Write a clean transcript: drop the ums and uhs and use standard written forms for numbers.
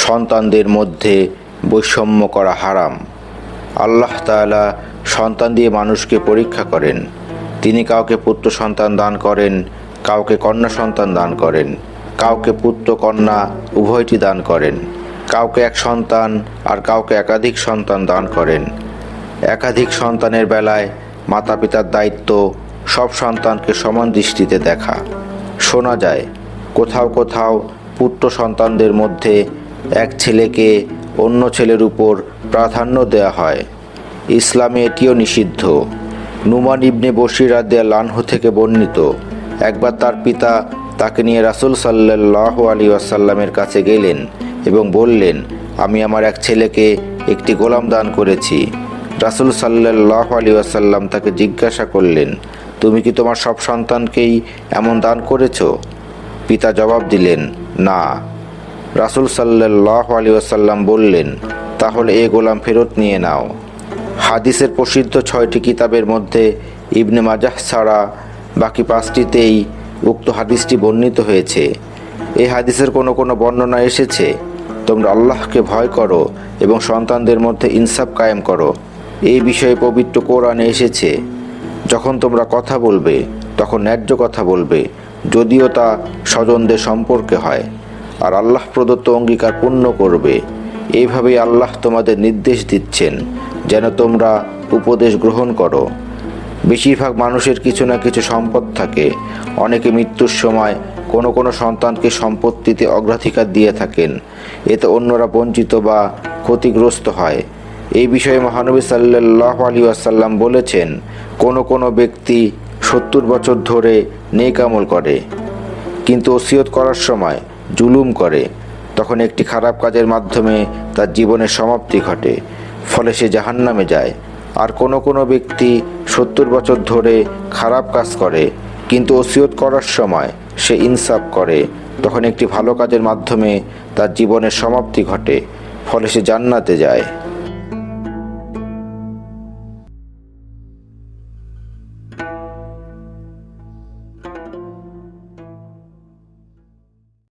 সন্তানদের মধ্যে বৈষম্য করা হারাম। আল্লাহ তাআলা সন্তান দিয়ে মানুষকে পরীক্ষা করেন। তিনি কাউকে পুত্র সন্তান দান করেন, কাউকে কন্যা সন্তান দান করেন, কাউকে পুত্র কন্যা উভয়টি দান করেন, কাউকে এক সন্তান আর কাউকে একাধিক সন্তান দান করেন। একাধিক সন্তানের বেলায় মাতা পিতার দায়িত্ব সব সন্তানকে সমান দৃষ্টিতে দেখা। শোনা যায় কোথাও কোথাও পুত্র সন্তানদের মধ্যে এক ছেলেকে অন্য ছেলের উপর প্রাধান্য দেওয়া হয়। ইসলামে এটিও নিষিদ্ধ। নুমান ইবনে বশির রাদিয়াল্লাহু আনহু থেকে বর্ণিত, একবার তার পিতা তাকে নিয়ে রাসূল সাল্লাল্লাহু আলাইহি ওয়াসাল্লামের কাছে গেলেন এবং বললেন, আমি আমার এক ছেলেকে একটি গোলাম দান করেছি। রাসূল সাল্লাল্লাহু আলাইহি ওয়াসাল্লাম তাকে জিজ্ঞাসা করলেন, তুমি কি তোমার সব সন্তানকেই এমন দান করেছ? পিতা জবাব দিলেন, না। রাসূল সাল্লাল্লাহু আলাইহি ওয়াসাল্লাম বললেন, তাহলে এ গোলাম ফেরত নিয়ে নাও। হাদিসের প্রসিদ্ধ 6টি কিতাবের মধ্যে ইবনে মাজাহ ছাড়া বাকি 5টিতেই উক্ত হাদিসটি বর্ণিত হয়েছে। এই হাদিসের কোনো কোনো বর্ণনা এসেছে, তোমরা আল্লাহকে ভয় করো এবং সন্তানদের মধ্যে ইনসাফ কায়েম করো। এই বিষয়ে পবিত্র কোরআনে এসেছে, যখন তোমরা কথা বলবে তখন ন্যায্য কথা বলবে, যদিও তা স্বজনদের সম্পর্কে হয়, আর আল্লাহ প্রদত্ত অঙ্গীকার পূর্ণ করবে। এইভাবেই আল্লাহ তোমাদের নির্দেশ দিচ্ছেন যেন তোমরা উপদেশ গ্রহণ করো। বেশিরভাগ মানুষের কিছু না কিছু সম্পদ থাকে। অনেকে মৃত্যুর সময় কোনো কোনো সন্তানকে সম্পত্তিতে অগ্রাধিকার দিয়ে থাকেন, এতে অন্যরা বঞ্চিত বা ক্ষতিগ্রস্ত হয়। এই বিষয়ে মহানবী সাল্লাল্লাহু আলাইহি ওয়াসাল্লাম বলেছেন, কোনো কোনো ব্যক্তি 70 বছর ধরে নেক আমল করে, কিন্তু ওসিয়ত করার সময় জুলুম করে, তখন একটি খারাপ কাজের মাধ্যমে তার জীবনের সমাপ্তি ঘটে, ফলে সে জাহান্নামে যায়। আর কোনো কোনো ব্যক্তি 70 বছর ধরে খারাপ কাজ করে, কিন্তু ওসিয়ত করার সময় সে ইনসাফ করে, তখন একটি ভালো কাজের মাধ্যমে তার জীবনের সমাপ্তি ঘটে, ফলে সে জান্নাতে যায়।